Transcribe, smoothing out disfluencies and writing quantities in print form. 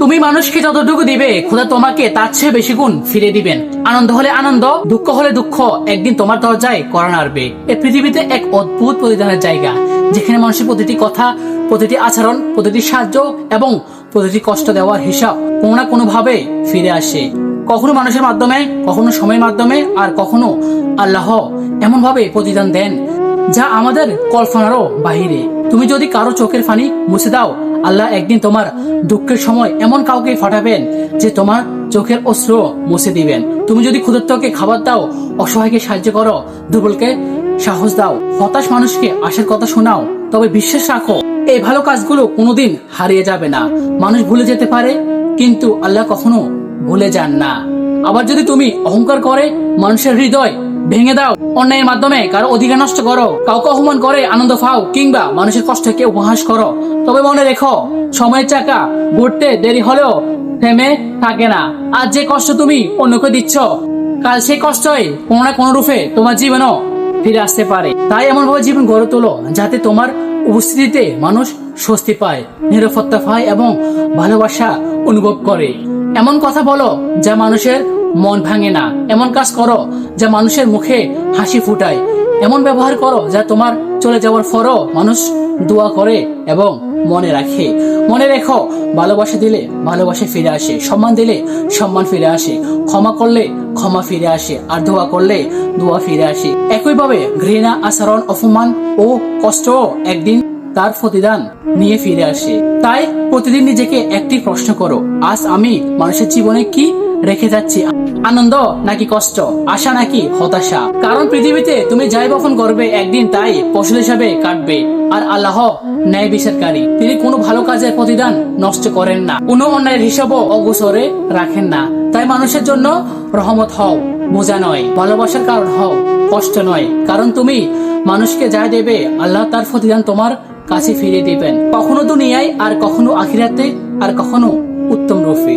তুমি মানুষকে যতটুকু দিবে খোদা তোমাকে তার চেয়ে বেশি গুণ ফিরে দিবেন। আনন্দ হলে আনন্দ, দুঃখ হলে দুঃখ একদিন তোমার দরজায় করা নাড়বে। এই পৃথিবীতে এক অদ্ভুত প্রতিদানের জায়গা, যেখানে মানুষের প্রতিটি কথা, প্রতিটি আচরণ, প্রতিটি সাহায্য এবং প্রতিটি কষ্ট দেওয়ার হিসাব কোনো না কোনো ভাবে ফিরে আসে। কখনো মানুষের মাধ্যমে, কখনো সময়ের মাধ্যমে, আর কখনো আল্লাহ এমন ভাবে প্রতিদান দেন যা আমাদের কল্পনারও বাহিরে। তুমি যদি কারো চোখের পানি মুছে দাও, আল্লাহ একদিন তোমার দুঃখের সময় এমন কাউকে পাঠাবেন যে তোমার চোখের অশ্রু মুছে দিবেন। তুমি যদি ক্ষুধার্তকে খাবার দাও, অসহায়কে সাহায্য করো, দুর্বলকে সাহস দাও, হতাশ মানুষকে আশার কথা শোনাও, তবে বিশ্বাস রাখো এই ভালো কাজগুলো কোনোদিন হারিয়ে যাবে না। মানুষ ভুলে যেতে পারে, কিন্তু আল্লাহ কখনো ভুলে যান না। আবার যদি তুমি অহংকার করে মানুষের হৃদয় ভেঙে দাও, অন্যায়ের মাধ্যমে কারো অধিকার নষ্ট করো, কাউকে অপমান করে আনন্দ পাও, কিংবা মানুষের কষ্টকে উপহাস করো, তবে মনে রেখো সময়ের চাকা ঘুরতে দেরি হলেও থেমে থাকে না। আজ যে কষ্ট তুমি অন্যকে দিচ্ছ, কাল সেই কষ্টই কোনো না কোনো রূপে তোমার জীবনও ফিরে আসতে পারে। তাই এমন ভাবে জীবন গড়ে তোলো যাতে তোমার উপস্থিতিতে মানুষ স্বস্তি পায়, নিরাপত্তা পায় এবং ভালোবাসা অনুভব করে। এমন কথা বলো যা মানুষের মন ভাঙে না, এমন কাজ করো যা মানুষের মুখে হাসি ফুটায়, এমন ব্যবহার করো যা তোমার চলে যাওয়ার পরও মানুষ দোয়া করে এবং মনে রাখে। মনে রেখো, ভালোবাসা দিলে ভালোবাসা ফিরে আসে, সম্মান দিলে সম্মান ফিরে আসে, ক্ষমা করলে ক্ষমা ফিরে আসে, আর দোয়া করলে দোয়া ফিরে আসে। একইভাবে ঘৃণা, আচরণ, অপমান ও কষ্টও একদিন তার প্রতিদান নিয়ে ফিরে আসে। তাই প্রতিদিন নিজেকে একটি প্রশ্ন করো, আজ আমি মানুষের জীবনে কি রেখে যাচ্ছি? আনন্দ নাকি কষ্ট, আশা নাকি হতাশা? কারণ পৃথিবীতে তুমি যাই বপন করবে একদিন তাই ফসল হিসাবে কাটবে। আর আল্লাহ ন্যায় বিচারকারী, তিনি কোনো ভালো কাজের প্রতিদান নষ্ট করেন না, কোনো অন্যায়ের হিসাবও অগোচরে রাখেন না। তাই মানুষের জন্য রহমত হও, বোঝা নয়, ভালোবাসার কারণ হও, কষ্ট নয়। কারণ তুমি মানুষকে যা দেবে আল্লাহ তার প্রতিদান তোমার কাছে ফিরে দিবেন, কখনো দুনিয়ায় আর কখনো আখিরাতে আর কখনো উত্তম রূপে।